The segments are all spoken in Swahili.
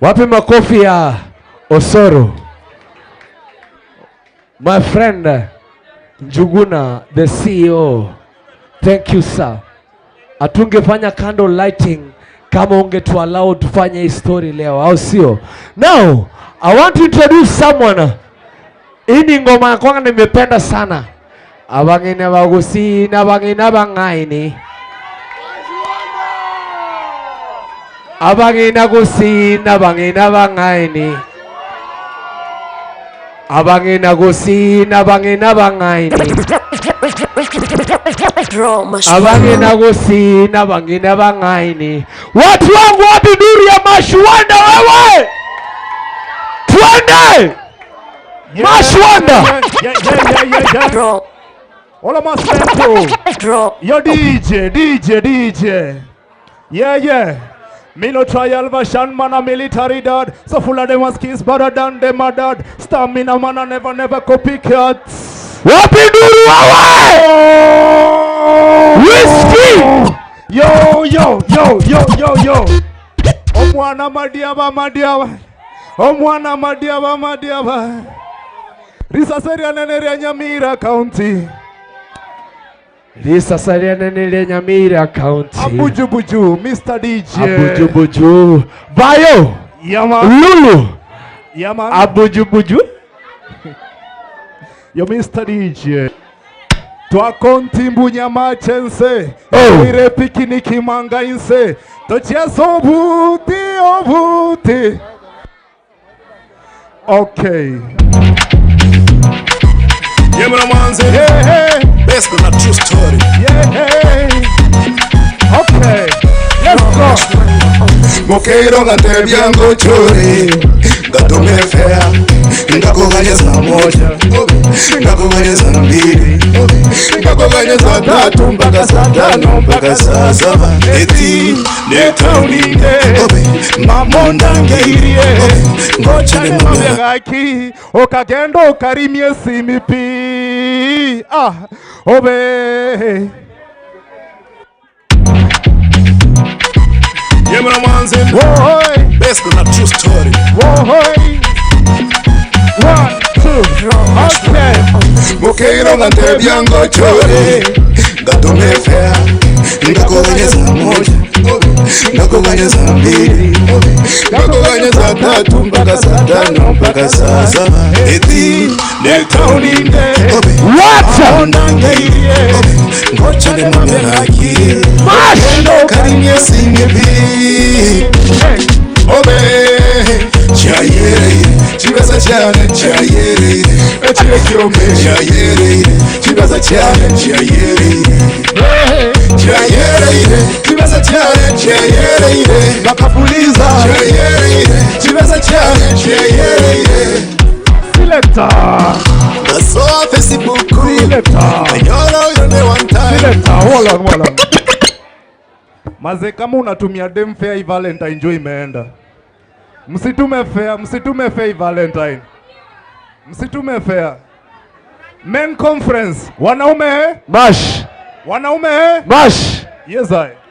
Wapi makofi ya Osoro? My friend Njuguna, the CEO. Thank you, sir. Atungefanya candle lighting kama ungetu allow tufanye hii story leo, au sio? Now, I want to introduce someone. Hii ngoma kwanza nimependa sana. Abangine bagusi na bangina bangaini. Abangina gusi na bangina bangaini. Abangina gusi na bangina bangaini. Abangina gusi na bangina bangaini. Watu wangu wapi duri ya Mashwanda wewe? Twende! Mashwanda! Ola Masempo. Yo DJ. Yeah. Mino trial version man a military dad. So full of them was kids better than them a dad. Stamina man a never copycats. Wapi duru wawe! Whiskey! Yo. Omwana madiaba. Risa seria nene Nyamira County. Risa seria nene Nyamira County. Abujubuju, Mr. DJ. Abujubuju. Bayo. Yama. Lulu. Yama. Abujubuju. Yo Mr. DJ. Twakonti mbunyama chense. Ire pikiniki manga inse. Tocheso obuti. Okay. Yeah, man, manze. Yeah. Based on a true story. Yeah. Okay. Let's go. Mokeiro gate biango chori. Gato mefea. Ngakoganya saa moja. Ngakoganya saa mbili. Ngakoganya saa tatu mpaka saa tano mpaka saa saba. Eti netauninde. Mamonda ngeirie. Ngocha ni mamya gaki. Okagendo okarimye simipi. Obe. Yeah, man, manze. Based on a true story. 1, 2, okay. Mokeiro gate biango chori. Gato mefea. Ngakoganya saa moja. Ngakoganya saa mbili. Ngakoganya saa tatu mpaka saa tano mpaka saa saba. Eti netauninde. Mamonda ngeirie. Ngocha ni mamya gaki. Makendo karimye simipi. Obe. Chayere. Chibaza cyane chayere. Chirekyombe chayere. Chibaza cyane chayere. Chibaza cyane chayere. Bakapuliza chayere. Chibaza cyane chayere. Selector. Baso Facebook. Selector. Yone one time. Selector. Hold on. Maze kama unatumia dem fair Valentine enjoy imeenda. Msitume fair Valentine. Msitume fair. Men conference. Wanaume. Mash.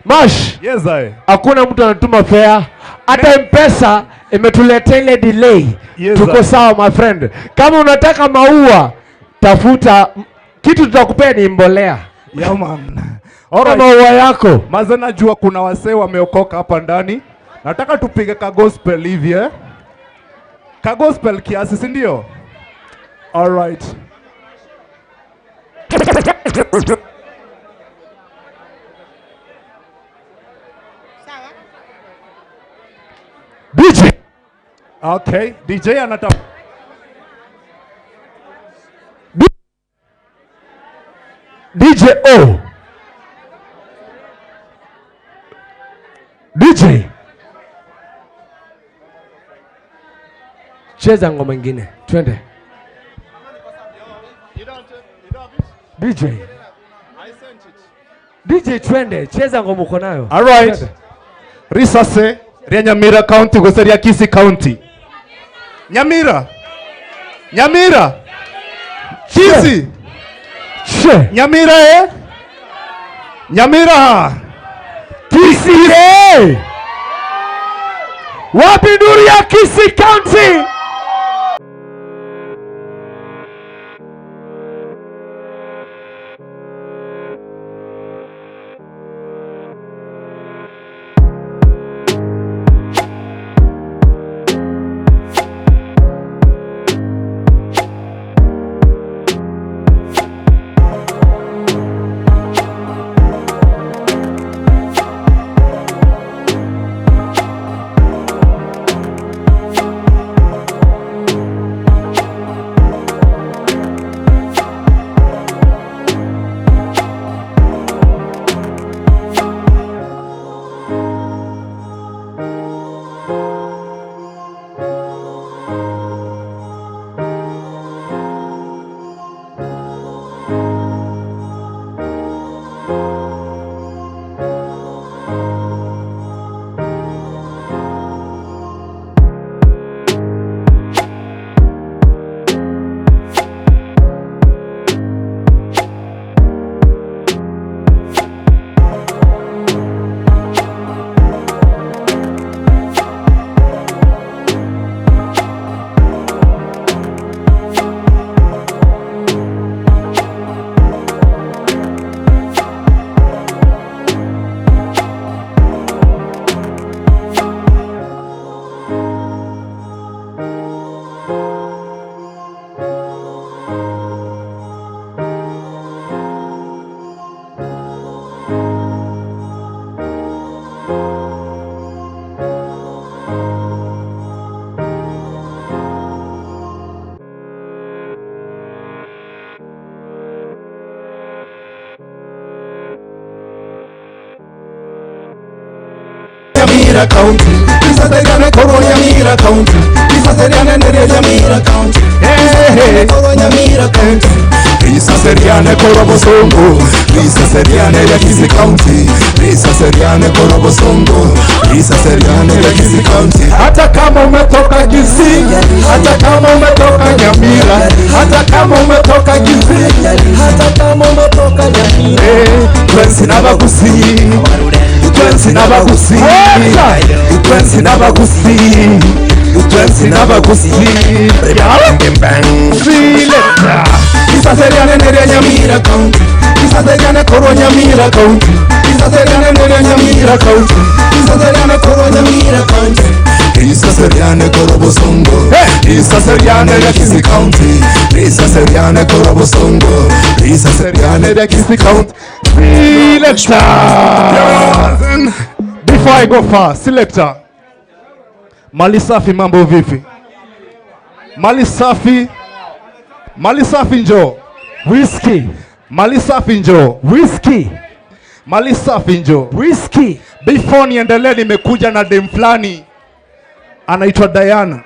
Mash. Yes I. Hakuna mtu anatuma fair. Hata M-Pesa imetuletea ile delay. Yes, tuko sawa my friend. Kama unataka maua, tafuta kitu tutakupea ni mbolea. Yeah man. Alright. Maua yako. Maze najua kuna wasee wameokoka hapa ndani. Nataka tupige ka gospel hivi Ka gospel kiasi, si ndio? Alright. DJ. Okay, DJ anata DJ O. DJ. Cheza ngoma nyingine. Twende. DJ. DJ twende, cheza ngoma uko nayo. All right. Risase ria Nyamira County goseria Kisii County. Nyamira. Kisii. Nyamira Nyamira. Kisii. Wapi nduru ya Kisii County? Nyamira County, Isaseriane Koro Nyamira County, Isaseriane Nere Nyamira County, Koro Nyamira County, Isaseriane Koro Bosongo, Isaseriane ya Kisii County, Isaseriane Koro Bosongo, Isaseriane ya Kisii County. Hata kama umetoka Kisii, hata kama umetoka Nyamira, hata kama umetoka Kisii, hata kama umetoka Nyamira, Twensi nabagusi, Twensi nabagusi, Twensi nabagusi, Twensi nabagusi, Selector. Isaseriane Nere Nyamira County, Isaseriane Koro Nyamira County, Isaseriane Nere Nyamira County, Isaseriane Koro Nyamira County, Isaseriane Koro Bosongo, Isaseriane ya Kisii County, Isaseriane Koro Bosongo, Isaseriane ya Kisii County. Selector. Before I go far, Selector. Mali safi, mambo vipi? Mali safi. Mali safi njoo. Whiskey. Mali safi njoo. Whiskey. Mali safi njoo. Whiskey. Before niendelee, nimekuja na dem fulani anaitwa Diana.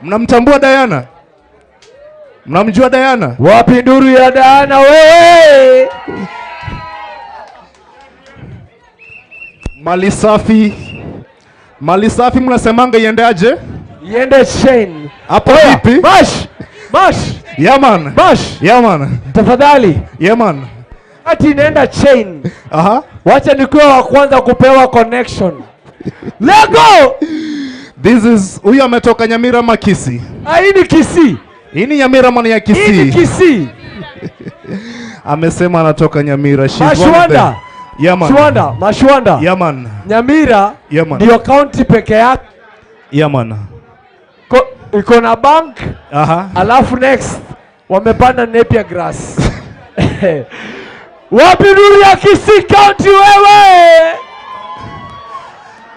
Mnamtambua Diana? Mnamjua Diana? Wapi nduru ya Diana wewe? Mali safi. Mali safi mnasemanga iendeaje? Iende chain. Hapo vipi? Bash. Bash. Yeah man. Bash. Yeah man. Tafadhali. Yeah man. Ati inaenda chain. Aha. Wacha nikuwe wa kwanza kupewa connection. Lego. This is huyu ametoka Nyamira Makisi. Hii ni Kisii. Hii ni Nyamira mwana ya Hii Kisii. ni Kisii. Amesema anatoka Nyamira. She's one of Mashwanda. them. Yeah man. Shwanda, Mashwanda. Yeah man. Nyamira Yeah, man. ndio county peke yake Yeah man. iko na bank, Aha. alafu next wamepanda Napier grass. Wapi nduru ya Kisii County wewe?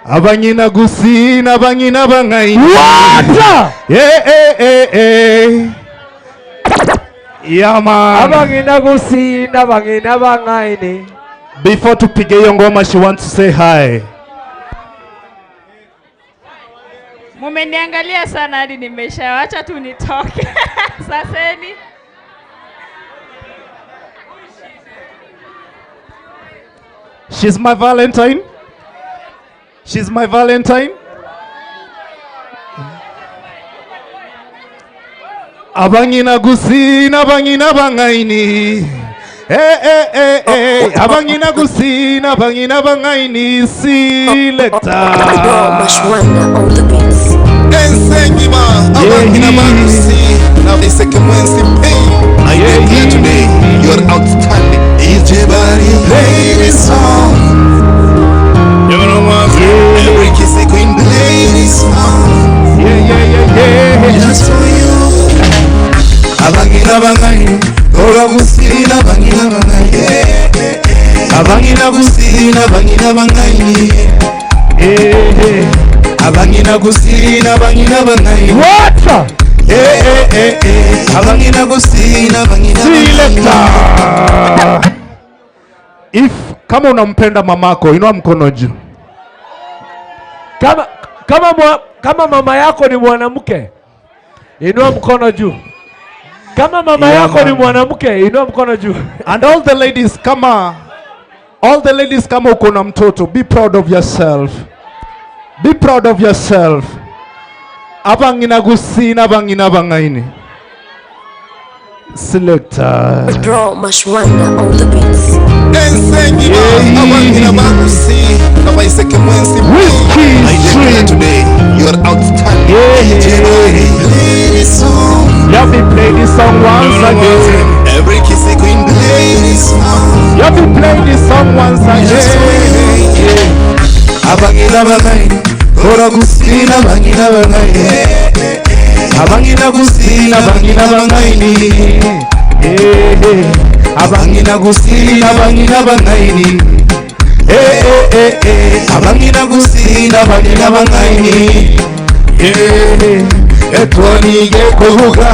Abanyina gusi na banyina bangai. Wata! Yeah man. Abangina gusi na bangina bangaini. Before tupige hiyo ngoma, she wants to say hi. Mumeniangalia sana hadi nimeshawacha tu nitoke. Saseni. She's my Valentine. She's my Valentine. Abangina gusi na bangina bangaini. Abangina kusina, abangina bangaini selector. Mashwanda on the beats. Ensengima, abangina bagusi. Now they say Mwensi pain. I am here today. You're outstanding. DJ Barry, play this song. You know what? Every kissy queen, play this song. Yeah. Just for you. Abangina bangaini. Ora kusina, abangina bangaini. Abangina kusina, abangina bangaini. Abangina kusina, abangina bangaini. What? Abangina kusina, abangina selector. If kama unampenda mamako, inua mkono juu. Kama mama yako ni mwanamke, inua mkono juu. Kama mama yako ni mwanamke, inua mkono juu. And all the ladies kama uko na mtoto, be proud of yourself. Be proud of yourself. Abangina kusina, abangina bangaini. Selector. Bro, Mashwanda on the beats. Ensengima, abangina bagusi. Kama iseke Mwensi pain. I am here today. You're outstanding. DJ Barry, play this song. Let me play this song once again. Every kissy queen, play this song. Let me play this song once again. Abangina bangaini. Ora kusina, abangina bangaini. Abangina kusina, abangina bangaini. Abangina kusina, abangina bangaini. Abangina kusina, abangina bangaini. Etwani kuvuga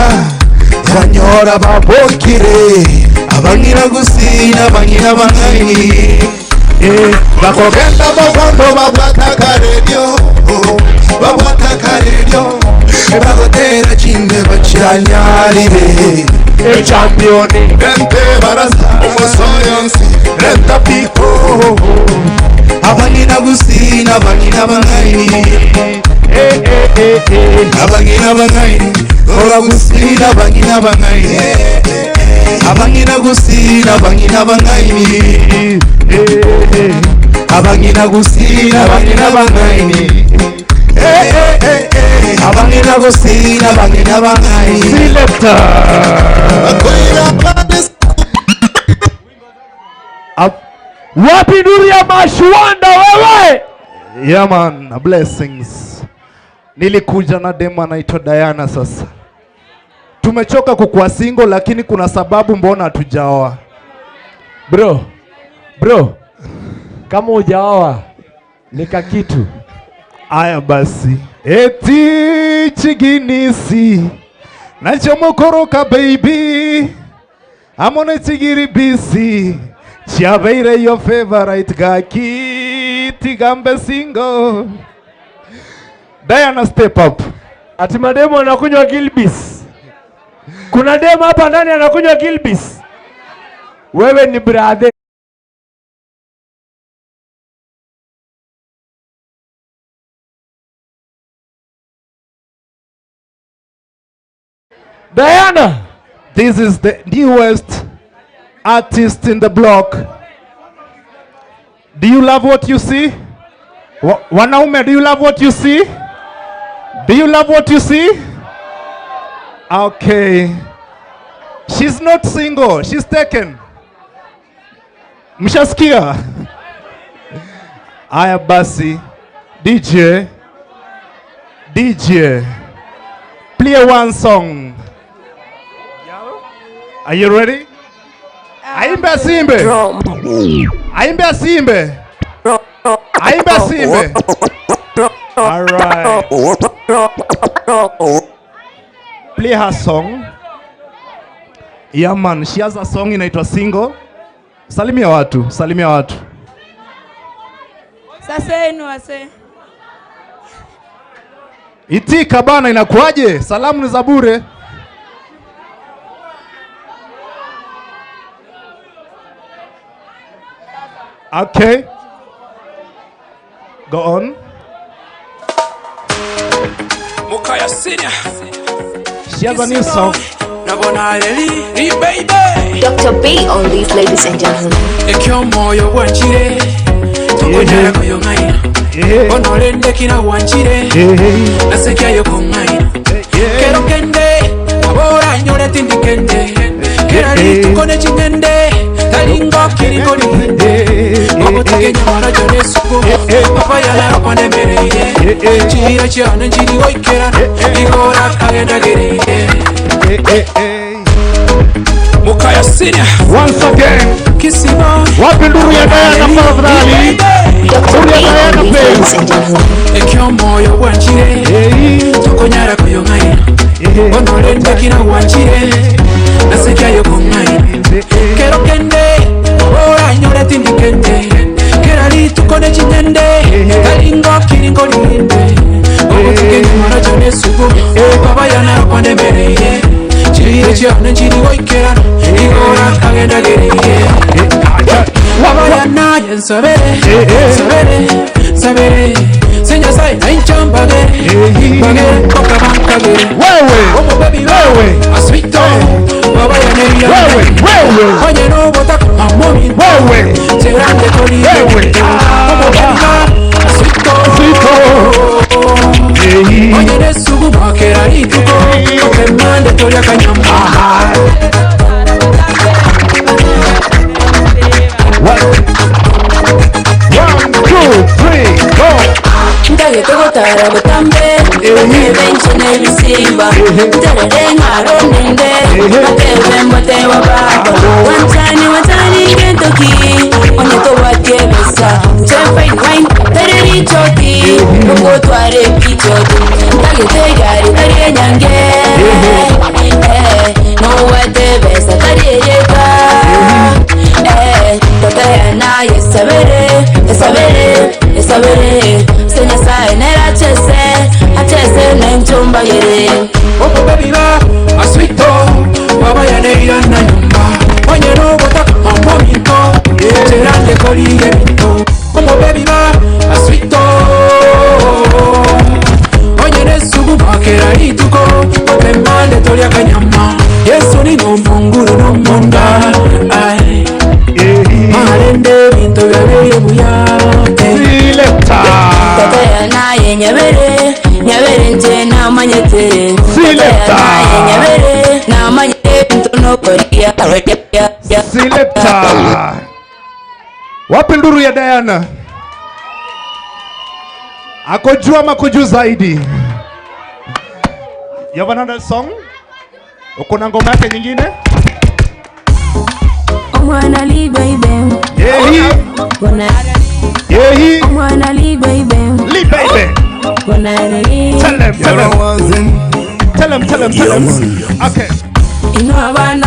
Zanyora babokire. Abangina kusina, abangina bangaini. Bakogenda bagondo babwataka radio. Babwataka radio. Bagotera chinde bachiranyarire. Championi. Rente baraza umusoyonsi. Renta piko. Abangina kusina, abangina bangaini. Abangina bangaini. Ora kusina, abangina bangaini. Abangina kusina, abangina bangaini. Abangina kusina, abangina bangaini. Abangina kusina, abangina bangaini. Selector. Wapi nuru ya Mashwanda wewe? Yeah man, blessings. Nilikuja na demo anaitwa Diana sasa. Tumechoka kukuwa single lakini kuna sababu mbona hatujaoa. Bro, kama hujaoa nika kitu. Aya basi. Eti chiginisi nachomokoroka baby. Amone chigiri bisi. Chiaveire your favorite gaki. Tigambe single. Diana step up. Ati mademo anakunywa Gilbis. Kuna demo hapa ndani anakunywa Gilbis. Wewe ni brother. Diana, this is the newest artist in the block. Do you love what you see? Wanaume, do you love what you see? Do you love what you see? Okay. She's not single, she's taken. Mshasikia? Aya basi. DJ, play one song. Are you ready? Aimbe asimbe. Aimbe asimbe. Aimbe asimbe. All right. Play her song. Yeah man, she has a song inaitwa Single. Salimia watu, salimia watu. Sasa yenu wase. Itika bana, inakuaje? Salamu ni za bure. Okay. Go on. Mukaya Senior. She has a new song. Dr. B on these, ladies and gentlemen. Onolende kina wanchire nasekia yoko ngaina kero kende abora nyore tindikende kerali tukone chingende talingo kiringo linde obotake nyamara jone suko papa yana rapane mereye chira chiane njiri oikera igora kagenda gereye Mukaya Senior once again Kisiba wapinduru ya Diana Fadhali Ekyo moyo wanchire Tokonyara kuyo ngaina Onolende kina wanchire Nasekia yoko ngaina Kero kende Ora nyore tindi kende Kerali tukone chingende Kalingo kiringo linde Ogo tukeni mara jone sugo Baba yana rapane mereye Chiriye chiane njiri oikerano Igora kagenda gereye Baba yana yensabere Sabere Senya sai na inchambage Bagere koka bankage Omo baby wewe Aswito Baba yana wewe Onye no bota kama momi wewe Terande koli wewe Omo baby Aswito Onye nesugu bakera ituko Oke mande tolia kanyama Ndage togotara butambe Ebenche nebisimba Terere ngarondende Matewe mbote wa baba Watani kentoki Onyeto wakiebesa Champagne wine Tereri choti Mungo tuare pichoti Ndage tegari Tari nyange No wate besa Tari reka Totaya na Yesabere Senya sai nera Achese na mchumba yere Opo baby ba Aswito Baba ya neira na nyumba Onye no bota mambo minto Terande kolige minto Opo baby ba Aswito Onye nesugu bakera ituko Ope mande tolia kanyama Yesu ni ngomunguru no monda Ay Marende minto ya neye buya Tata ya naye nyabere nje na manyete Tata ya naye nyabere na manyete Ntono koria Selector wapinduru ya Diana akojua makuju zaidi. You have another song? Uko na ngoma yake nyingine? Omwana li baby Omwana li baby Li baby Tell them Okay Ino abana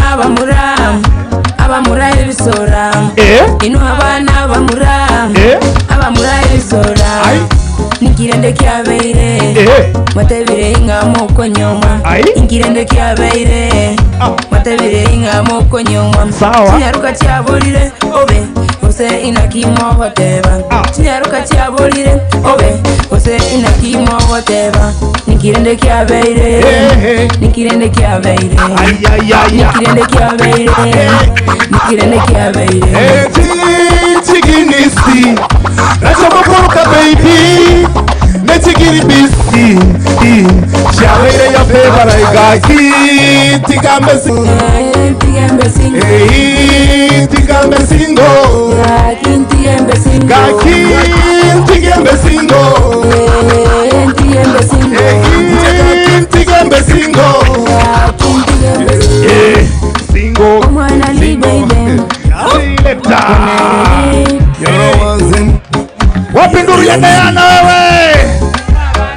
abamura ebisora Ino abana abamura ebisora Nikirende kyabeire Matebire inga moko nyoma Nikirende kyabeire Matebire inga moko nyoma Chinyaruka cyaburire obe Ose inakimo wateba Chinyaruka cyaburire obe Ose inakimo wateba Nikirende kyabeire Nikirende kyabeire Nikirende kyabeire Chiginisi Nachomokoka baby Nechigiri bisi Shaweire ya fevara igaki Tigambe singo Tigambe singo Gaki Tigambe singo Tigambe singo Singo Omwana li baby Wapinduru ya Diana wewe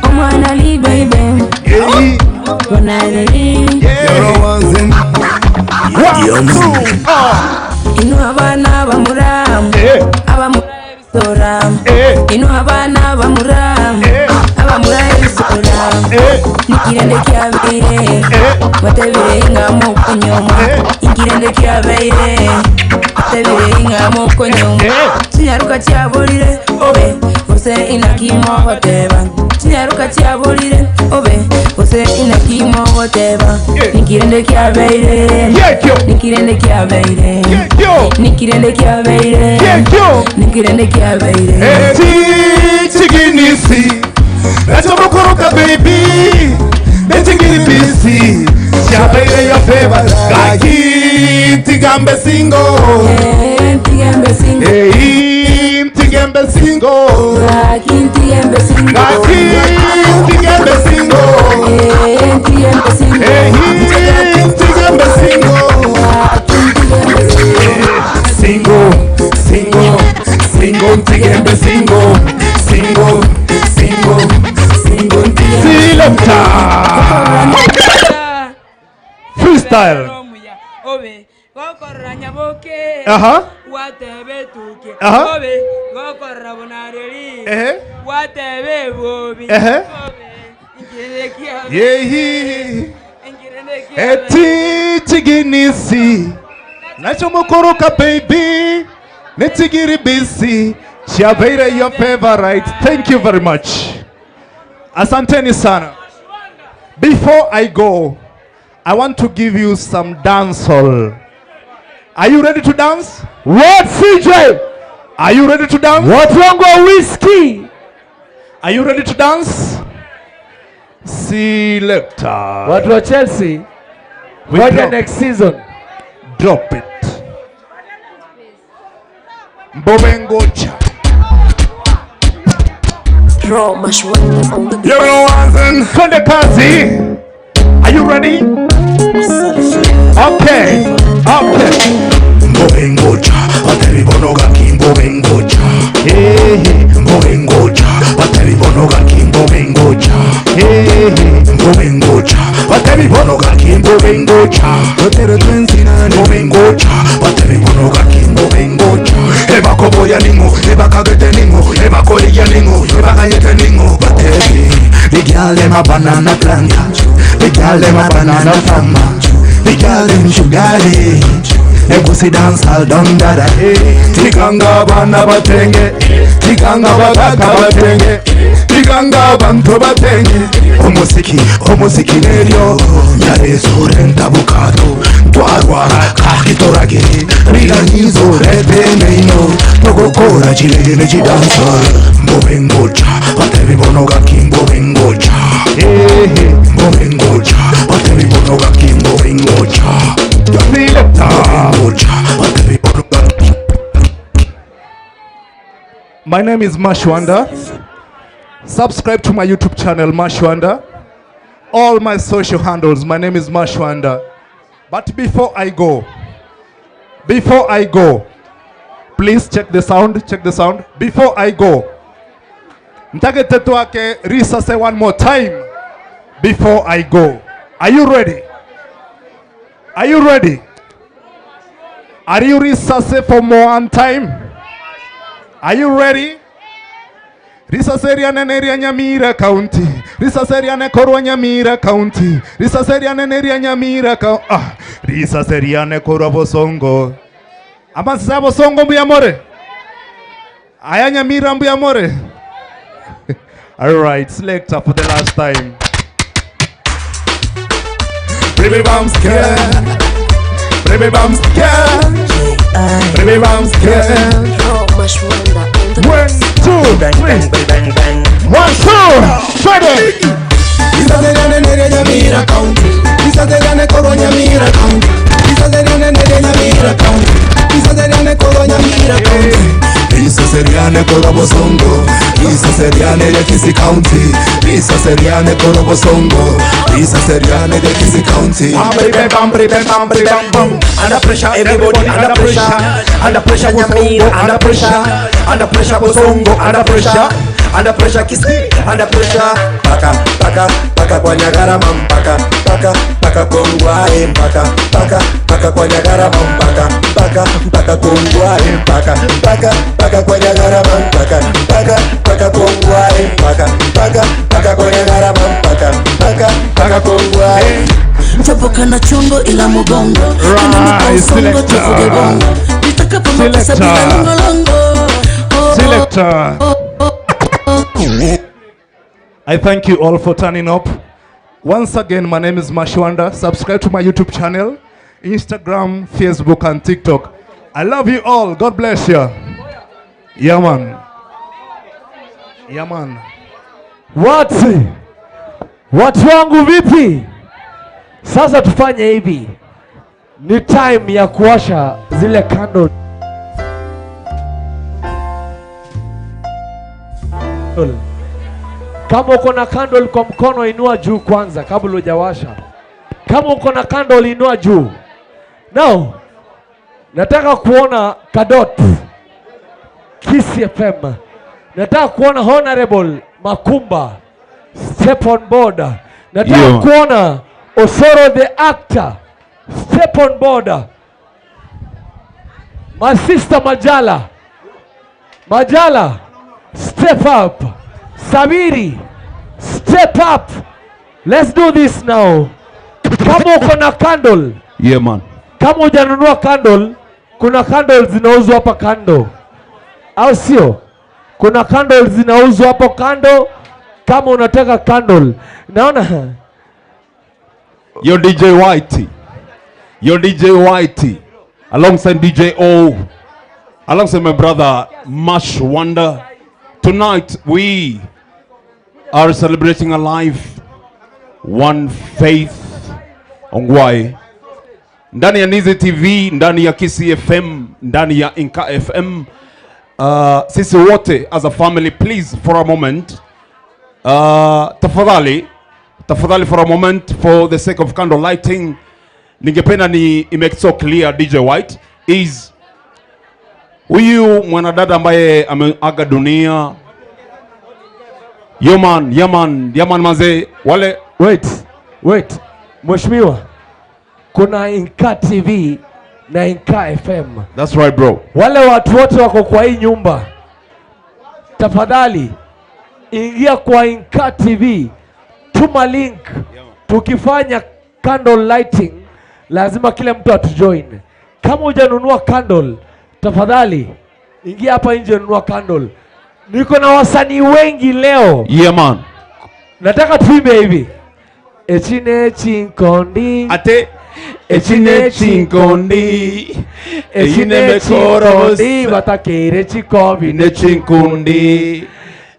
Omwana li baby Inu abana bamuramu abamura ebisora Inu abana bamuramu abamura ebisora Nikirende kyabeire Matebire inga moko nyoma Nikirende kyabeire Matebire inga moko nyoma Chinyaruka cyaburire obe Ose inakimo wateba Chinyaruka cyaburire obe Ose inakimo whatever. Nikirende kia beire. Nikirende kia beire. Nikirende kia beire. Nikirende kia beire. Chiginisi. That's a mokoroka baby. Chiginisi. Chabeire your favor. Gaki tigambe singo. Tigambe singo. Tigambe singo. Gaki tigambe singo. Gaki tigambe singo. Tigambe singo. Tigambe singo. Singo, singo, singo, tigambe singo. Singo, singo, singo, tigambe. Freestyle. Eti chiginisi nacho mokoroka baby netigiri busy Chabeire your favorite. Thank you very much. Asanteni sana. Before I go, I want to give you some dancehall. Are you ready to dance? What, CJ? Are you ready to dance? What wrong with whiskey? Are you ready to dance? Selector. What was Chelsea? We What the drop. next season? Drop it. Mbobengocha. Draw much wonder on the You know what? Konde Kazi. Are you ready? Okay. Okay. Mbobengocha. Ateri bonoga kimbobengocha. Hey. Mbobengocha. Ateri bonoga kimbobengocha. Hey. Mbobengocha. Ateri bonoga kimbobengocha. Ateri twensina mbobengocha. Ateri bonoga kimbobengocha. Eba koboya ningo, eba kagete ningo, eba koliya ningo, eba kayete ningo. Bateri, the girl dem a banana planta, the girl dem a banana farmer, the girl dem sugary. Egusi dance all done dada. Tiganga bana batenge, tiganga bagaka batenge, tiganga bantu batenge. Omuziki neryo, yare sorenta bukato, twarwa kakitorage, riganizo rebeneino, togokora chilene chidansa. Mbobengocha, batebi bonoga kimbobengocha. Mbobengocha, batebi bonoga kimbobengocha. My name is Mashwanda. Subscribe to my YouTube channel, Mashwanda. All my social handles, my name is Mashwanda. But before I go, please check the sound. Before I go, Ntage tetuake Risa say one more time. Before I go, are you ready? Are you ready? Are you Risa for more one time? Are you ready? Risa seriane neria Nyamira County. Risa seriane korwa Nyamira County. Risa seriane neria Nyamira County. Risa seriane korwa Bosongo. Ama sasa Bosongo mbuyamore. Aya Nyamira mbuyamore. All right, selector for the last time. Baby bam scared. Baby bam scared. Baby bam scared. Draw much wonder on the 1, 2, 3. 1, 2, ready. Isa seriane neria Nyamira County. Isa seriane korwa Nyamira County. Isa seriane neria Nyamira County. Isa seriane korwa Nyamira County. Isa seriane korwa Bosongo. Isa seriane ya Kisii County. Isa seriane korwa Bosongo. Isa seriane ya Kisii County. Under pressure, everybody under pressure. Under pressure, Nyamira, under pressure. Under pressure, Bosongo, under pressure. Under pressure, Kisii, under pressure. Paka kwa Nyagara mam, paka Kongwae, paka kwa Nyagara mam, paka Kongwae, paka kwa Nyagara mam, paka Kongwae, paka kwa Nyagara mam, paka Kongwae. Chapoka na chongo ila mugongo. Songo tufuge bongo. Nitakapo mapesa bila longolongo. Selector. I thank you all for turning up. Once again, my name is Mashwanda. Subscribe to my YouTube channel, Instagram, Facebook, and TikTok. I love you all. God bless you. Yeah, man. Yeah, man. Watu wangu vipi? Sasa tufanye hivi. Ni time ya kuwasha zile candle. Kama uko na candle kwa mkono, inua juu kwanza kabla hujawasha. Kama uko na candle, inua juu. Now, nataka kuona Kadot Kiss FM. Nataka kuona Honorable Makumba step on board. Nataka kuona Osoro the actor step on board. My sister Majala step up. Sabiri step up. Let's do this now. Kama uko na candle, Yeah, man. kama hujanunua candle, kuna candles zinauzwa hapa kando, au sio? Kuna candles zinauzwa hapo kando. Kama unataka candle, naona Your DJ Whitey. Your DJ Whitey. Alongside DJ O. Alongside my brother Mashwanda. Tonight we are celebrating a life, one faith, Ongwae. Ndani ya Nizi TV, ndani ya Kisi FM, ndani ya Inka FM. Sisi wote as a family, please for a moment. Tafadhali for a moment, for the sake of candle lighting, ningependa ni make so clear DJ White is huyu mwanadada ambaye ameaga dunia. Yaman mazee wale. Wait. Mheshimiwa, kuna Inka TV na Inka FM. That's right, bro. Wale watu wote wako kwa hii nyumba, tafadhali ingia kwa Inka TV, tuma link. Tukifanya candle lighting lazima kila mtu atujoin. Kama hujanunua candle, tafadhali ingia hapa nje nunua candle. Niko na wasanii wengi leo. Yeah, man. Nataka tuimbe hivi. Echine chinkondi. Ate echine chinkondi. Eyine chinkondi. Batakere chikobi ne chinkundi.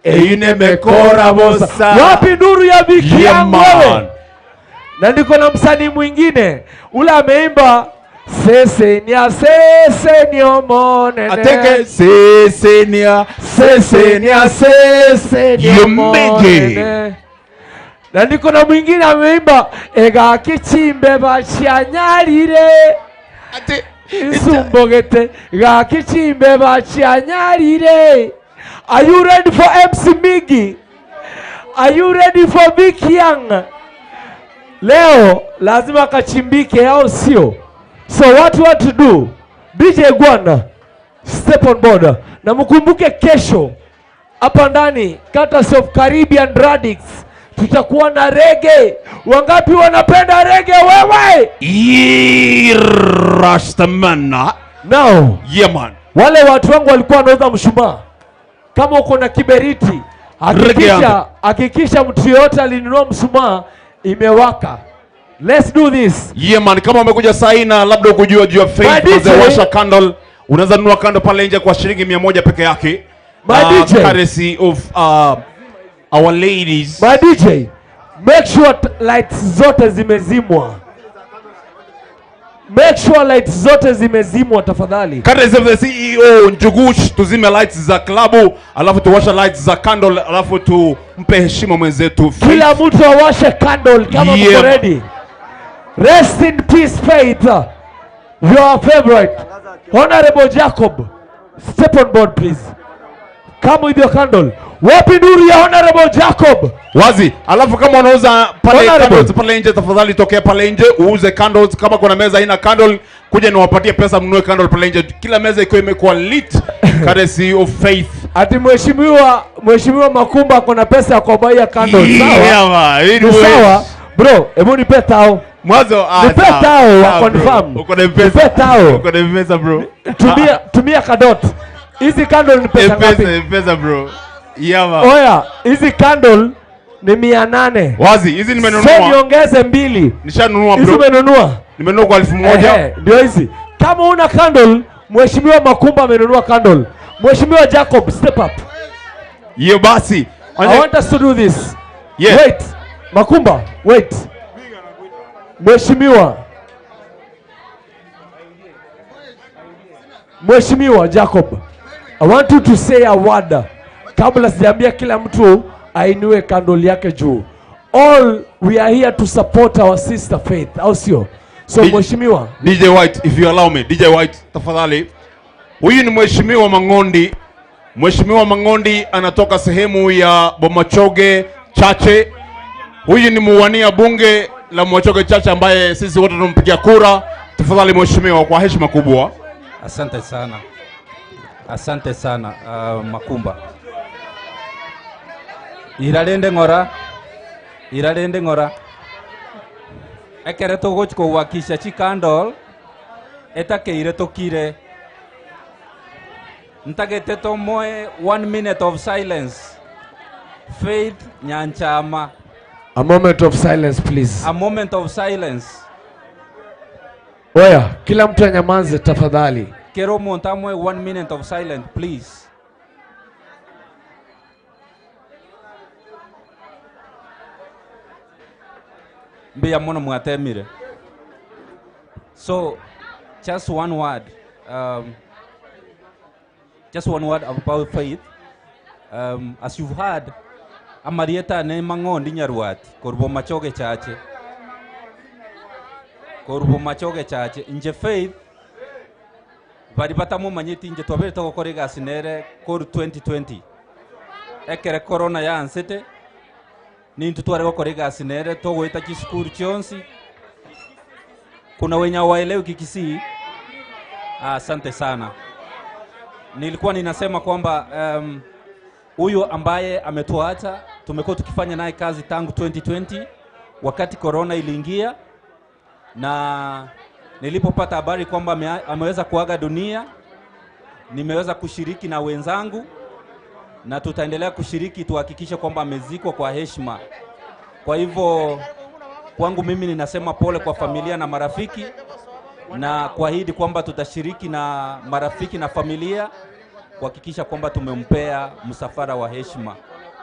Eyine mekora bosa. Wapi nuru ya biki yangu wewe? man. Na niko na msanii mwingine. Ule ameimba sese ni omone. Ateke sese ni omone. Na niko na mwingine ameimba ega kichimbe bachianyarire. Ate Isumbogete ga kichimbe bachianyarire. Are you ready for MC Migi? Are you ready for Big Young? Leo lazima kachimbike, au sio? So what to do? DJ Gwana step on board. Na mkumbuke kesho hapa ndani Courtesy of Caribbean Radix tutakuwa na reggae. Wangapi wanapenda reggae wewe? Rastamana. Now, Yeah, man. wale watu wangu walikuwa wanauza mshumaa. Kama uko na kiberiti, hakikisha mtu yote alinunua mshumaa imewaka. Let's do this. Yeah, man. Kama umekuja sahi na labda ukujua juu ya faith, washa candle. Unaweza nunua candle pale nje kwa shilingi 100 peke yake. Courtesy of our ladies. My DJ, make sure lights zote zimezimwa. Make sure lights zote zimezimwa tafadhali. Courtesy of the CEO Njugush, tuzime lights za klabu, alafu tuwasha lights za candle, alafu tumpe heshima mwenzetu. Kila mtu awashe candle kama mko ready. Rest in peace Faith. Your favorite Honorable Jacob. Step on board please. Come with your candle. Wapi nuru ya Honorable Jacob? Wazi. Alafu kama unauza pale candles pale nje, tafadhali tokea pale nje uuze candles. Kama kuna meza haina candle, kuja niwapatie pesa mnunue candle pale nje. Kila meza iko imekuwa lit. Courtesy of Faith. Ati mheshimiwa Makumba kuna pesa ya kubuy candles. Sawa? Yeah, sawa. Bro, hebu nipe tao. Mwanzo nipe tao confirm. Uko na pesa. Nipe tao. Uko na pesa bro. Tumia Kadot. Hizi candle ni pesa ngapi? Pesa bro. Yeah, man. Oya, hizi candle ni 800. Wazi, hizi So nimenunua. niongeze 2. Nishanunua Hizi bro. umenunua? Nimenunua kwa 1000. Ndio hizi. Kama una candle, Mheshimiwa Makumba amenunua candle. Mheshimiwa Jacob, step up. Hiyo basi. I want us to do this. Yeah. Wait. Makumba, wait. Mheshimiwa Jacob, I want you to say a word kabla sijaambia kila mtu ainue candle yake juu. All we are here to support our sister Faith, au sio? So Mheshimiwa DJ White, if you allow me, DJ White tafadhali. Huyu ni Mheshimiwa Mangondi. Mheshimiwa Mangondi anatoka sehemu ya Bomachoge Chache. Huyu ni muwania bunge la Bomachoge Chache ambaye sisi wote tunampigia kura. Tafadhali Mheshimiwa, kwa heshima kubwa. Asante sana. Asante sana Makumba. Iralende ngora. Ekere togochko wakisha chikandol. Etakeire tokire. Ntagete tomoe 1 minute of silence. Faith Nyanchama. A moment of silence please. A moment of silence. Oya, kila mtu anyamaze tafadhali. Kero montamwe 1 minute of silence please. Mbia mono mwatemire. So just one word. Just one word about Faith. As you've heard, Amarieta ne Mangondi Nyarwati, Korbo Machoge Chache, Nje Faith, Varibatamu Manyeti Nje Tobere Toko Korega Sinere, Kor 2020. Ekere Corona ya ansete, Nintu Tuarego Korega Sinere, Togo Itachi School Chionsi, kuna wenya waelewi kikisi. Asante sana. Nilikuwa ninasema kwamba huyu ambaye ametuacha tumekuwa tukifanya naye kazi tangu 2020 wakati corona iliingia, na nilipopata habari kwamba ameweza kuaga dunia, nimeweza kushiriki na wenzangu na tutaendelea kushiriki tuhakikishe kwamba amezikwa kwa heshima. Kwa hivyo kwangu mimi ninasema pole kwa familia na marafiki, na kuahidi kwamba tutashiriki na marafiki na familia kuhakikisha kwamba tumempea msafara wa heshima.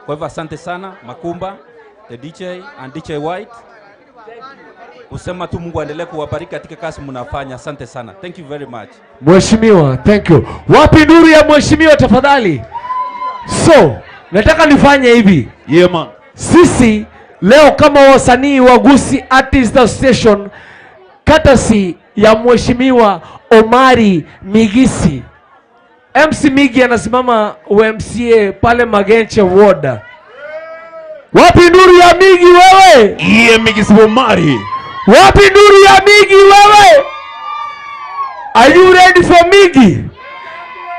Kwa hivyo asante sana Makumba, the DJ and DJ White. Kusema tu Mungu aendelee kuwabariki katika kazi mnafanya. Asante sana. Thank you very much. Mheshimiwa, thank you. Wapi nduru ya mheshimiwa tafadhali? So, nataka nifanye hivi. Yeah man. Sisi leo kama wasanii wa Gusii Artist Association, katasi ya mheshimiwa Omari Migisi. MC Migi anasimama UMCA pale Magenche Ward. Wapi nduru ya Migi wewe? Yeah, Migi Omari. Wapi nduru ya Migi wewe? Are you ready for Migi?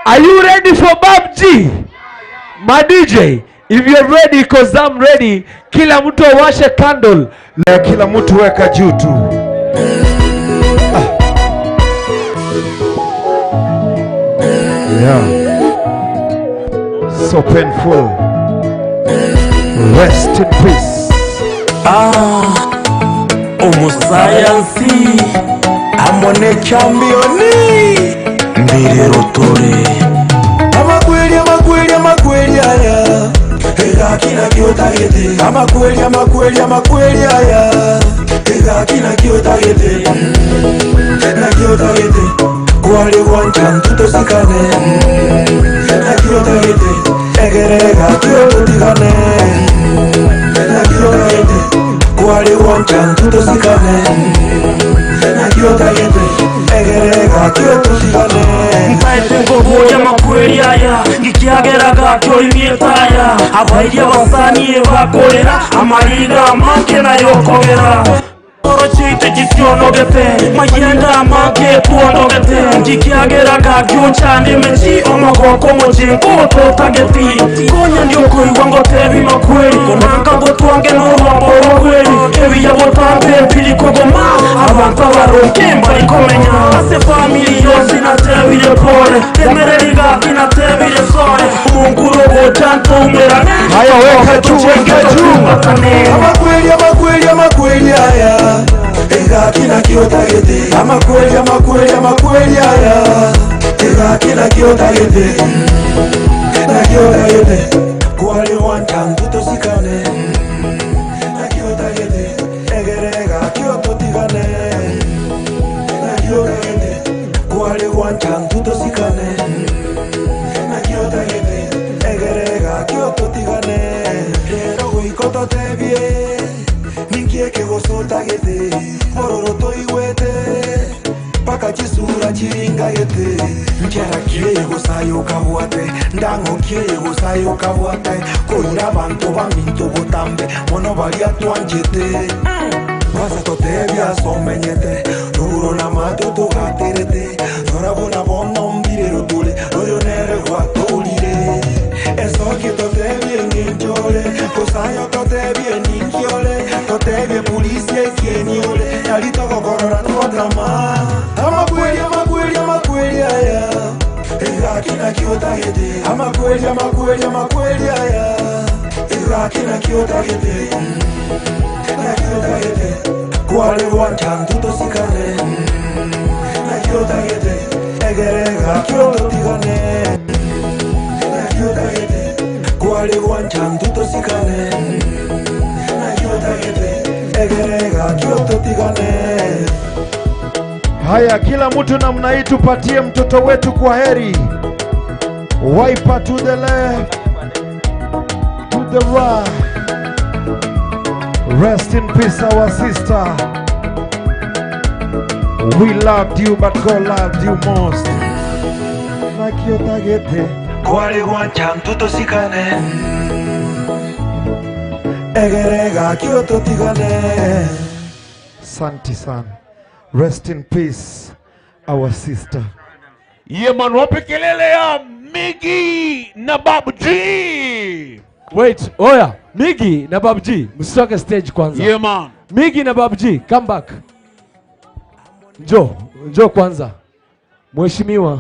Are you ready for Babji? My DJ, if you're ready, cause I'm ready, kila mtu awashe candle. Kila mtu weka juu tu. Yeah. So painful. Rest in peace. Umusayansi amone championi mbire rotore amakweli aya ega kina kiotagete amakweli aya ega kina kiotagete na kiotagete kwali wanchan tutosikane na kiotagete egerega kiototikane na kiotagete kwali wanchan tutosikane na kiotagete egerega kiototikane Mfaite ngogo ya makweli aya ngikiageraga kyo imietaya abaye basani bakorera amariga make na yokogera Orochite kisionogete mayenda make tuonogete ngikiageraga kyo cyane mechi omagoko mujingo totageti konya ndio kuri wango tebi makweli konanga go twange no rwambo kweli ebi yabotambe bili kogoma abantu baronke mbari komenya ase family yose na tebi pole temereriga ina tebi sore munguro go tanto umerane Haya weka juu, weka juu. kone Amakweli amakweli amakweli aya Ega kina kiotagete Amakweli amakweli amakweli aya Ega kina kiotagete Na kiotagete Kwali wantan tutosikane Na kiotagete Egerega kiototigane Na kiotagete Kwali wantan tutosikane Na kiotagete Egerega kiototigane Rero guikoto tebie Ninkie que gozota gete Mororoto iwete Paka chisura chiringa gete Nkiara kie yego sayo kabuate Ndango kie yego sayo kabuate Koira banto baminto botambe Mono varia tuanjete Pasa totebia somenyete Ruro na mato to gaterete Sora bona bono mbire rotule Royo nere guatolire Eso que totebia nginjole Kosayo totebia ninkiole Totebia policia kieniole Yalito kokorora tuotama Amakweli amakweli amakweli aya Ega kina kiotagete Amakweli amakweli amakweli aya Ega kina kiotagete Na kiotagete Kwale wantan tutosikane Na kiotagete Egerega kiototigane Na kiotagete Kwale wantan tutosikane Na kiotagete Egerega kiototigane. Haya, kila mtu namna hii tupatie mtoto wetu kwa heri. Wiper to the left, to the right. Rest in peace, our sister. We loved you, but God loved you most. Like your tagete. Kwale wantan tutosikane Egerega kiototigane. Santi san. Rest in peace, our sister. Yeman, wapi kelele ya Miggy na Babu G. Wait, oya, Miggy na Babu G, msitoke stage kwanza. Yeman. Miggy na Babu G, come back. Njoo kwanza. Mheshimiwa.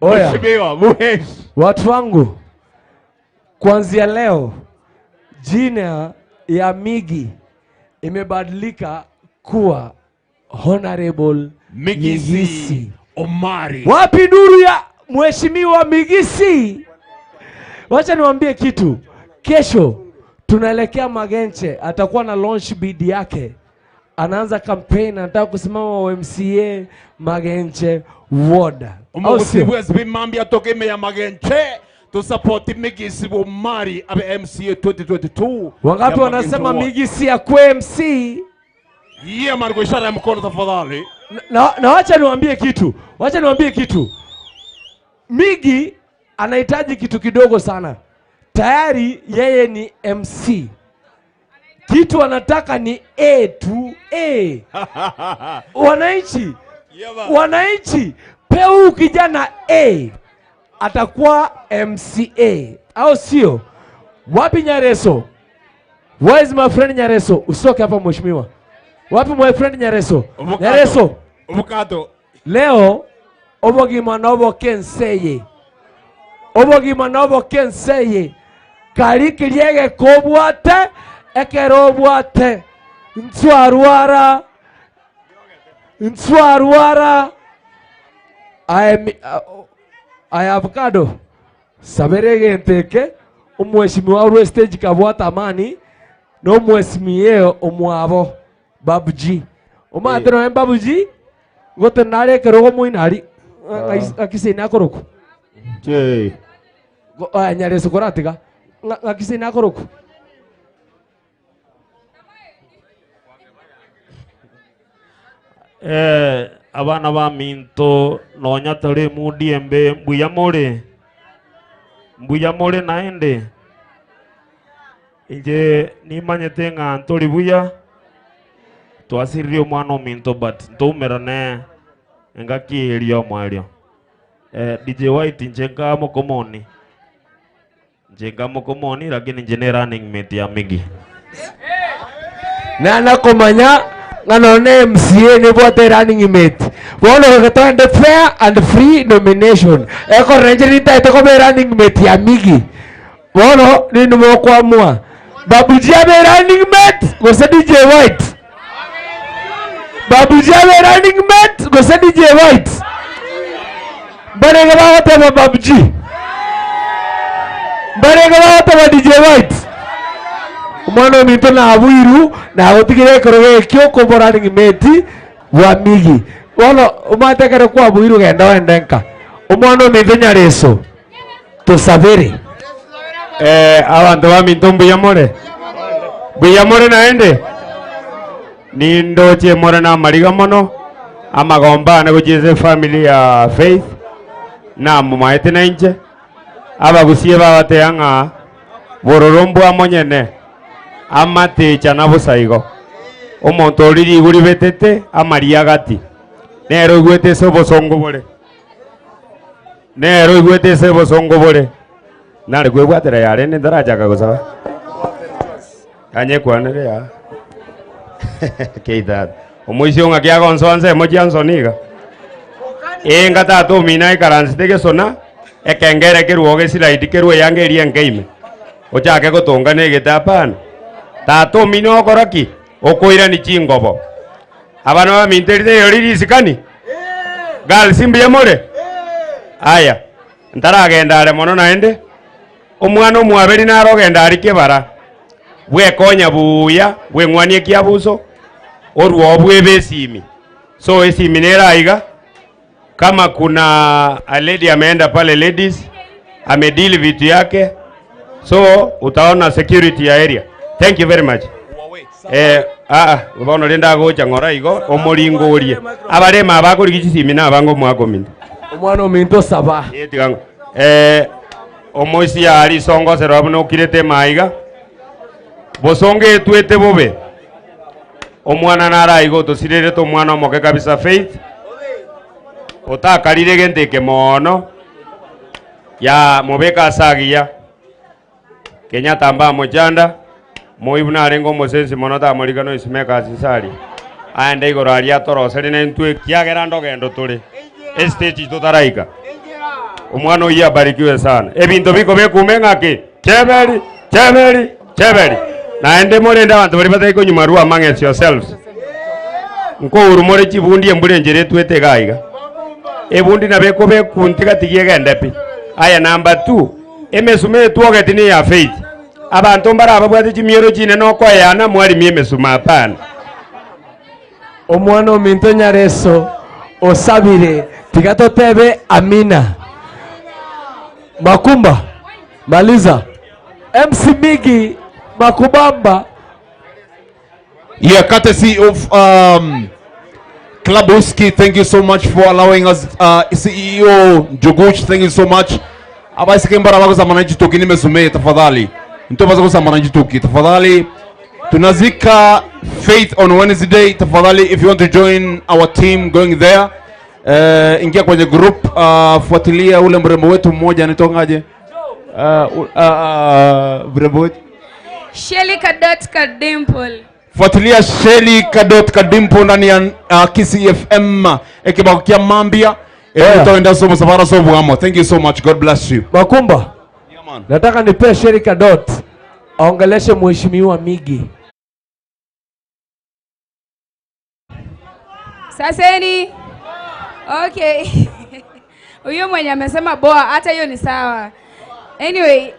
Oya. Mheshimiwa, muheshi. Watu wangu, kuanzia leo jina ya Miggy imebadilika kuwa Honorable Migisi Omari. Wapi nuru ya Mheshimiwa Migisi? Wacha niwaambie kitu. Kesho tunaelekea Magenche, atakuwa na launch bid yake. Anaanza campaign, anataka kusimama wa MCA Magenche ward. Umusibu SB mambi atoke me ya Magenche to support Migisi Omari abe MCA 2022. Wangapi wanasema Migisi akwe MC? Yeah man, kwa ishara ya mkono tafadhali. Na wacha niwaambie kitu. Wacha niwaambie kitu. Miggy anahitaji kitu kidogo sana. Tayari yeye ni MC. Kitu anataka ni A to A. Wananchi, peu kijana A atakuwa MCA. Au sio? Wapi Nyareso? Where is my friend Nyareso? Usoke hapa mheshimiwa. Wapi my friend Nyareso? Nyareso. Obukato. Leo obogima nobo kenseye. Obogima nobo kenseye. Karikiriege kobwate ekerobwate. Ntwarwara. I avocado. Saberege nteke. Umweshimiwa wa stage kabwata amani. No mweshimiye omwabo. Babu G. Umatero en Babu G. Gote nare kerogo muinari. Akise na koroku. Je. Nyareso koratiga. Akise na koroku. Abana ba minto nonya tare mudiembe mbuyamore naende. Inje nimanyete nga ntori buya. Twasirio mwana minto but ntumerane ngakirio mwario. DJ White njenga mokomoni lakini njene running mate ya Miggy. Na nakomanya nganone MCA ni bote running mate. Wolo getande fair and free nomination. Eko ranger ita ito ko running mate ya Miggy. Wolo ni numo kwa mua. Babuji abe running mate go say DJ White. Babuji abe running mate go say DJ White. Barega wata ba Babuji. Barega wata ba DJ White. Umwana minto na abuiru na gotigire koroge kyo ko running mate wa migi. Wala umate kare kwa abuiru genda wendenka. Umwana minto nyareso. To savere. Abantu baminto mbuyamore naende nindo chemore na mariga mono amagomba na gujeze family ya Faith na mumaete na inje abagusie babateanga bororombo amonyene amatecha na busaigo omonto oriri iguri betete amaria gati nero igwete se bosongo bore nari gwegwatera yare ni ndarajaga gusaba kanye kwanere ya keita omuisio ngakia gonzonze mojiansoniga ngata to mina ikaransi tege sona ekengere kiruoge silaidi kirwe yange rie ngeime ochake gotonga negete apana tato mino koraki okoira ni chingobo abana ba minterite yoriri sikani gal simbia more aya ntaragenda are mono naende omwana omwaberi narogenda ari kebara bwekonya buya bweng'wanie kiabuso oruo bwebesimi so esimi neraiga kama kuna a lady ameenda pale ladies amedili vitu yake so utaona security ya area. Thank you very much. Ubaona lenda gocha ngora igo omoringo orie abarema abakurigichi simi na abango mwakominda omwana ominto saba etigango omoisi yari songo sero no kirete maiga bosonge twete bobe omwana nara igo tosirere to mwana omoke kabisa Faith otakarire genteke mono ya mobeka sagia Kenya tamba mojanda moibuna arengo mosensi mono ta morigano isimeka sisari aende igoro aria torosere ne ntwe kiagera ndogendo turi stage tutaraika omwana oya barikiwe sana ebinto biko bekumenga ke cheberi naende morenda abantu bari bataiko nyuma ruwa manage yourselves nko urumore chibundi embure njere twete gaiga ebundi na beko bekuntiga tigiega ndepi aya number 2 emesume tuogeti ni ya Faith abantu mbara ababwate chimiero chine no kwa yana mwari miemesuma apana omwana ominto nyareso osabire tigato tebe Amina Makumba maliza MC Migi Makubamba. Yeah, courtesy of Club Whiskey, thank you so much for allowing us. CEO Joguch, thank you so much. Abasi kembara wako za manaji toki nimesume tafadhali. Ntoba zako za manaji toki tafadhali. Tunazika Faith on Wednesday tafadhali. If you want to join our team going there, ingia kwenye group, fuatilia ule mrembo wetu mmoja anitongaje? Mrembo wetu Shelly Kadot Kadimple. Fuatilia Shelly Kadot Kadimple ndani ya Kisi FM ekibako kia Mambia. Utaenda somo safara somo amo. Thank you so much. God bless you. Makumba. Yeah, man. Nataka nipe Shelly Kadot aongeleshe mheshimiwa Migi. Saseni. Okay. Huyo mwenye amesema boa hata hiyo ni sawa. Anyway,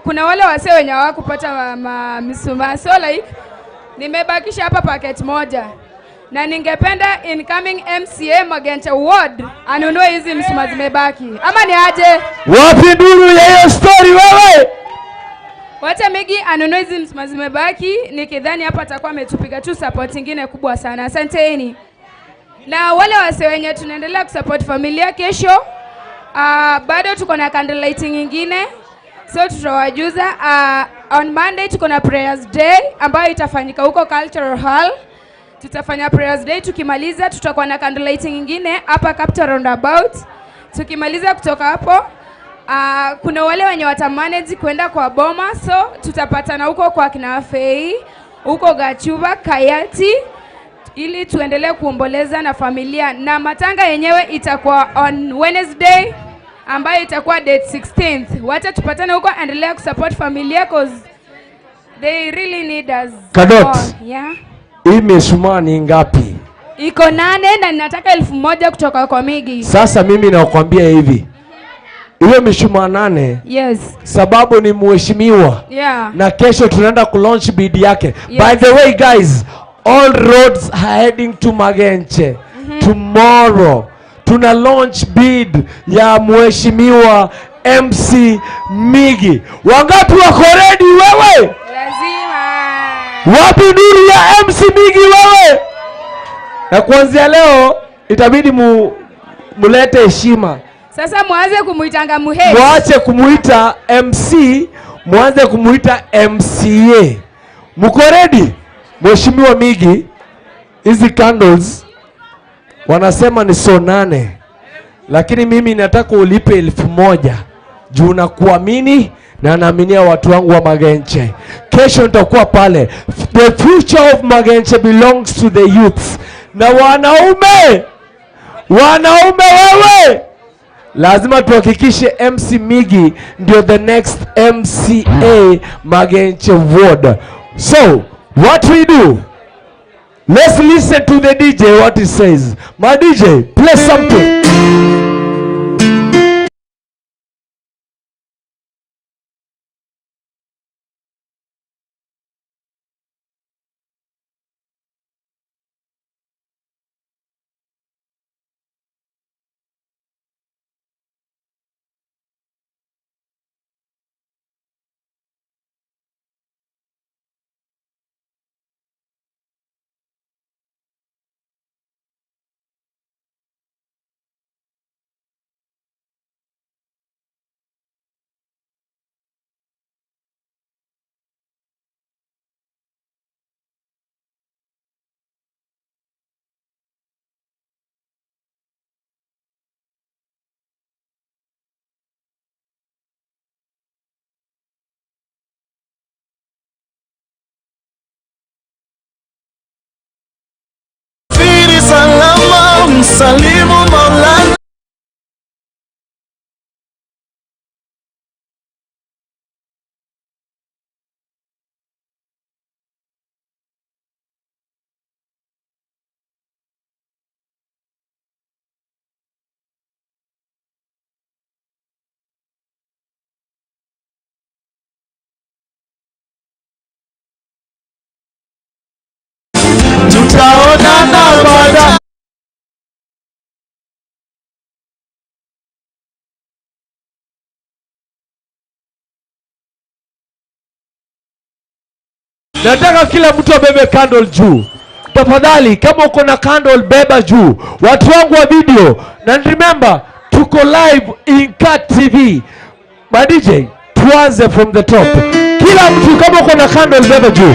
kuna wale wase wenye hawakupata misuma, so like nimebakisha hapa packet moja na ningependa incoming MCA Magenta Ward anunue hizi misuma zimebaki, ama ni aje? Wapi nduru ya hiyo story wewe? Wacha Migi anunue hizi misuma zimebaki, nikidhani hapa atakuwa ametupiga tu support nyingine kubwa sana. Asanteni. Na wale wase wenye tunaendelea kusupport familia kesho, bado tuko na candle lighting nyingine, so tutawajuza. On Monday tuko na prayers day ambayo itafanyika huko Cultural Hall. Tutafanya prayers day, tukimaliza tutakuwa na candle lighting nyingine hapa Capital Roundabout. Tukimaliza kutoka hapo, kuna wale wenye watamanage kwenda kwa Boma, so tutapatana huko kwa kina Fei, huko Gachuba, Kayati, ili tuendelee kuomboleza na familia. Na matanga yenyewe itakuwa on Wednesday ambayo itakuwa date 16th. Wacha tupatane huko, endelea kusupport familia cause They really need us. Kadot. Oh, yeah. Hii mishumaa ni ngapi? Iko 8 na ninataka 1000 kutoka kwa Migi. Sasa mimi nakwambia hivi. Hiyo mishumaa 8. Yes. Sababu ni mheshimiwa. Yeah. Na kesho tunaenda kulaunch bid yake. Yes. By the way guys, all roads are heading to Magenche. Tomorrow tuna launch bid ya mheshimiwa MC Migi. Wangapi wako ready wewe? Lazima. Wapi nuru ya MC Migi wewe? Na kuanzia leo itabidi mulete heshima. Sasa mwanze kumuitanga muhe. Mwache kumuita MC, mwanze kumuita MCA. Mko ready? Mheshimiwa Migi, hizi candles wanasema ni so 8. Lakini mimi nataka ulipe 1000 juu na kuamini na naaminia watu wangu wa Magenche. Kesho nitakuwa pale. The future of Magenche belongs to the youths. Na wanaume wewe, lazima tuhakikishe MC Migi ndio the next MCA Magenche Ward. So, what we do? Let's listen to the DJ what he says. My DJ, play something. Salimu Maulana. Tutaonana baada. Nataka kila mtu abebe candle juu. Tafadhali kama uko na candle beba juu. Watu wangu wa video. Na remember tuko live in Kat TV. My DJ, tuanze from the top. Kila mtu kama uko na candle beba juu.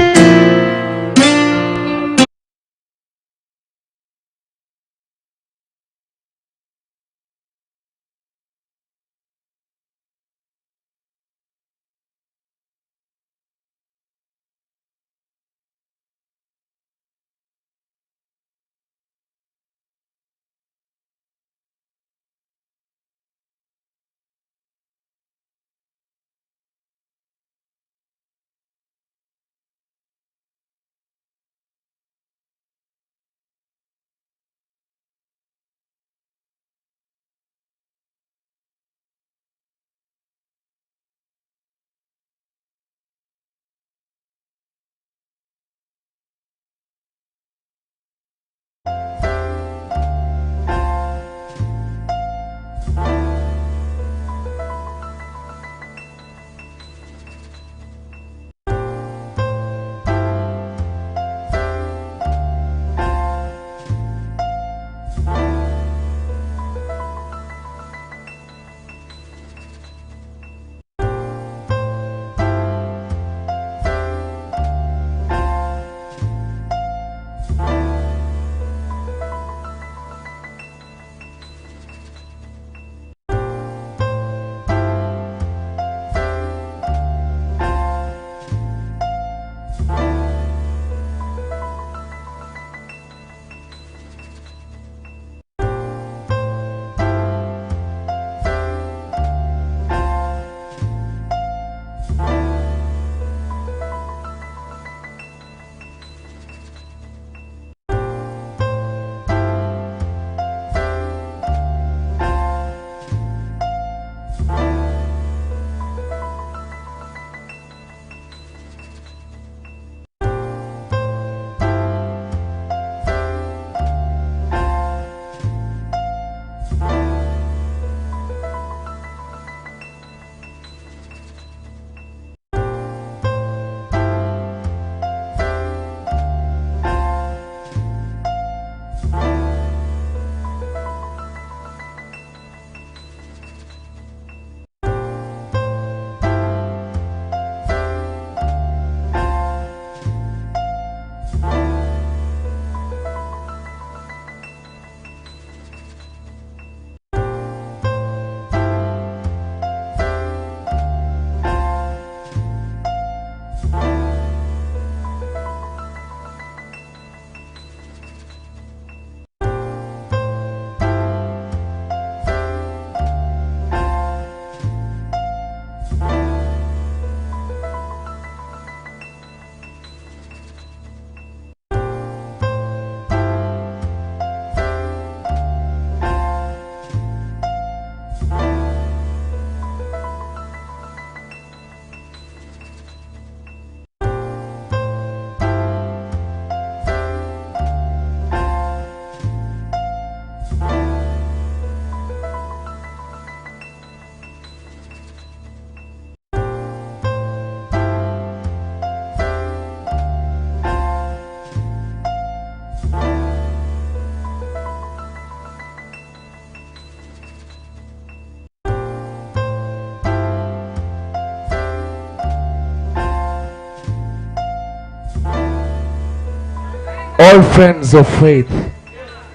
all friends of faith,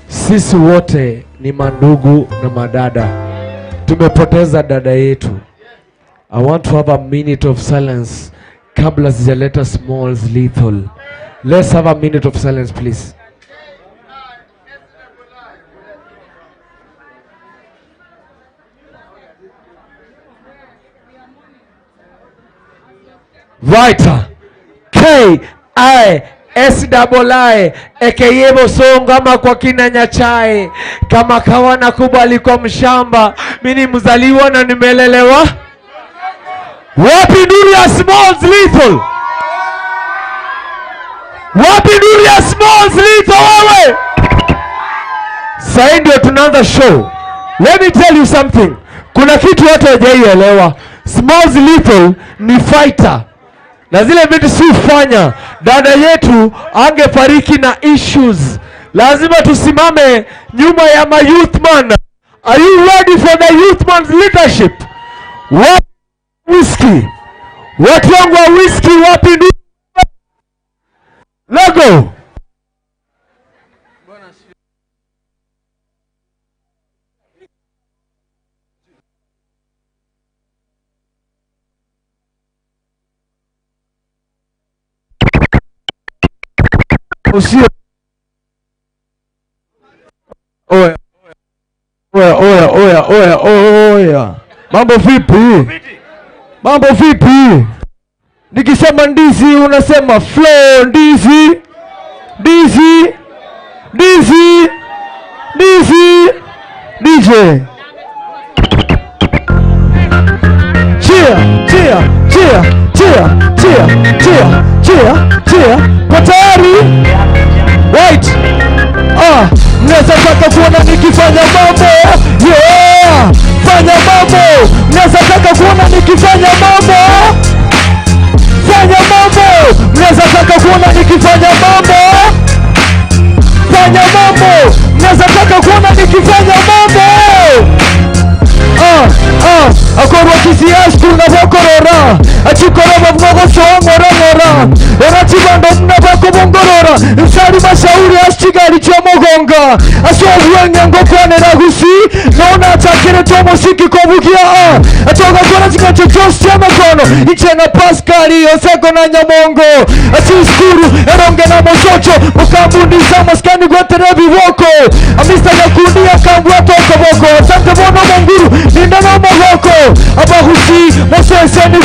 sisi wote ni mandugu na madada. Tumepoteza dada yetu. I want to have a minute of silence kabla sijaleta Smalls Lethal. Let's have a minute of silence, please. Writer K-I-S-I-I aka Bosongo ama kwa kina Nyachae, kama kawa nakubali kwa mshamba, mimi mzaliwa na nimelelewa. Wapi nduru ya Smalls Lethal? Wapi nduru ya Smalls Lethal wewe? Sasa ndio tunaanza show. Let me tell you something. Kuna kitu watu hawajaielewa. Smalls Lethal ni fighter. Na zile vitu si ufanya, dada yetu angefariki na issues. Lazima tusimame nyuma ya ma youth man. Are you ready for the youth man's leadership? Wapi whiskey? Watu wangu wa whiskey wapi ndu? Lego. Usio. Oya. Mambo vipi? Mambo vipi? Nikisema ndizi unasema flow ndizi. Ndizi. Ndizi. Ndizi. DJ. Cheer, cheer, cheer, cheer, cheer, cheer, cheer, cheer. Watayari? Right. Mnaweza taka kuona nikifanya mambo. Yeah. Fanya mambo. Mnaweza taka kuona nikifanya mambo. Fanya mambo. Mnaweza taka kuona nikifanya mambo. Fanya mambo. Mnaweza taka kuona nikifanya mambo. Akorwa kisiash kuna bokorora. Achikoroba mgogo soa ngora. Erachibando mnabako mongorora. Nsari mashauri ashigari cha mogonga. Asovwenga ngokwane ragusi. Naona atakire tomo shiki kobukia. Atoka kwa zika chochosi ya makono. Ichena Pascali oseko na nyamongo. Asiskuru eronge na mochocho. Mukambundi sama skani kwa terebi woko. Amista ya kundia kambu atoko woko. Asante bono monguru. Ninda na mogoko. Abahusi mosese ni